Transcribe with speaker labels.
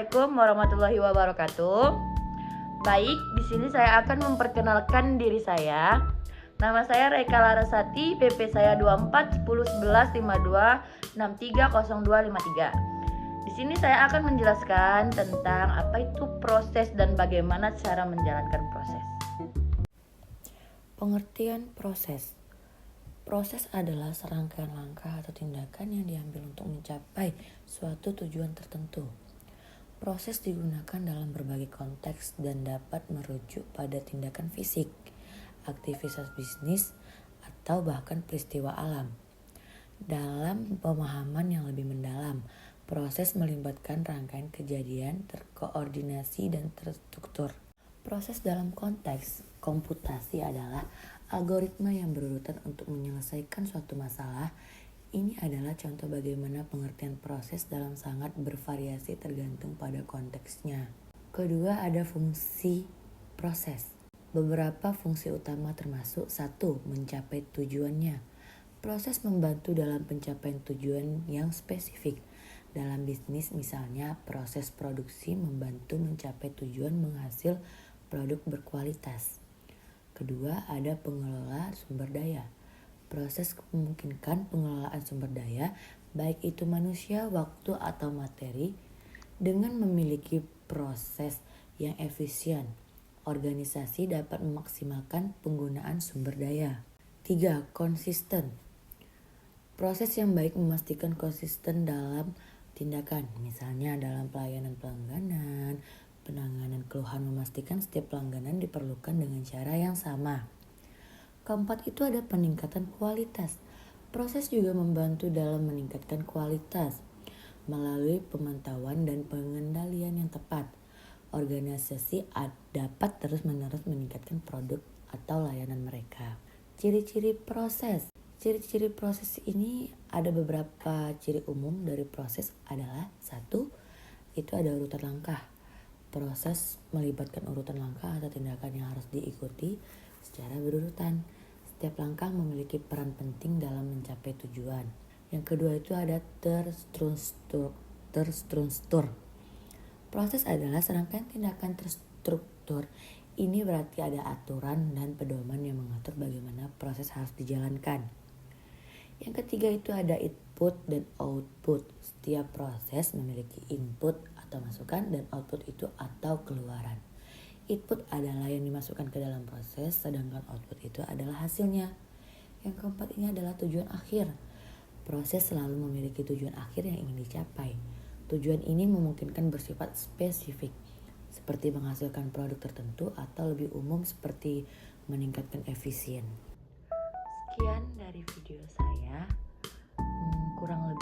Speaker 1: Assalamualaikum warahmatullahi wabarakatuh. Baik, di sini saya akan memperkenalkan diri saya. Nama saya Reika Larasati, PP saya 24 10 11 52 63 0253. Di sini saya akan menjelaskan tentang apa itu proses dan bagaimana cara menjalankan proses.
Speaker 2: Pengertian proses. Proses adalah serangkaian langkah atau tindakan yang diambil untuk mencapai suatu tujuan tertentu. Proses digunakan dalam berbagai konteks dan dapat merujuk pada tindakan fisik, aktivitas bisnis, atau bahkan peristiwa alam. Dalam pemahaman yang lebih mendalam, proses melibatkan rangkaian kejadian, terkoordinasi, dan terstruktur. Proses dalam konteks komputasi adalah algoritma yang berurutan untuk menyelesaikan suatu masalah. Ini adalah contoh bagaimana pengertian proses dalam sangat bervariasi tergantung pada konteksnya. Kedua, ada fungsi proses. Beberapa fungsi utama termasuk 1. Mencapai tujuannya. Proses membantu dalam pencapaian tujuan yang spesifik. Dalam bisnis misalnya, proses produksi membantu mencapai tujuan menghasil produk berkualitas. Kedua, ada pengelola sumber daya. Proses memungkinkan pengelolaan sumber daya, baik itu manusia, waktu, atau materi, dengan memiliki proses yang efisien. Organisasi dapat memaksimalkan penggunaan sumber daya. 3. Konsisten. Proses yang baik memastikan konsisten dalam tindakan, misalnya dalam pelayanan pelangganan, penanganan keluhan, memastikan setiap pelangganan diperlukan dengan cara yang sama. Keempat itu ada peningkatan kualitas. Proses juga membantu dalam meningkatkan kualitas melalui pemantauan dan pengendalian yang tepat. Organisasi dapat terus-menerus meningkatkan produk atau layanan mereka. Ciri-ciri proses. Ciri-ciri proses ini ada beberapa ciri umum dari proses adalah 1. Itu ada urutan langkah. Proses melibatkan urutan langkah atau tindakan yang harus diikuti secara berurutan. Setiap langkah memiliki peran penting dalam mencapai tujuan. Yang kedua itu ada terstruktur. Proses adalah serangkaian tindakan terstruktur. Ini berarti ada aturan dan pedoman yang mengatur bagaimana proses harus dijalankan. Yang ketiga itu ada input dan output. Setiap proses memiliki input atau masukan dan output itu atau keluaran. Input adalah yang dimasukkan ke dalam proses, sedangkan output itu adalah hasilnya. Yang keempat ini adalah tujuan akhir. Proses selalu memiliki tujuan akhir yang ingin dicapai. Tujuan ini memungkinkan bersifat spesifik, seperti menghasilkan produk tertentu atau lebih umum seperti meningkatkan efisien. Sekian dari video saya. Kurang lebih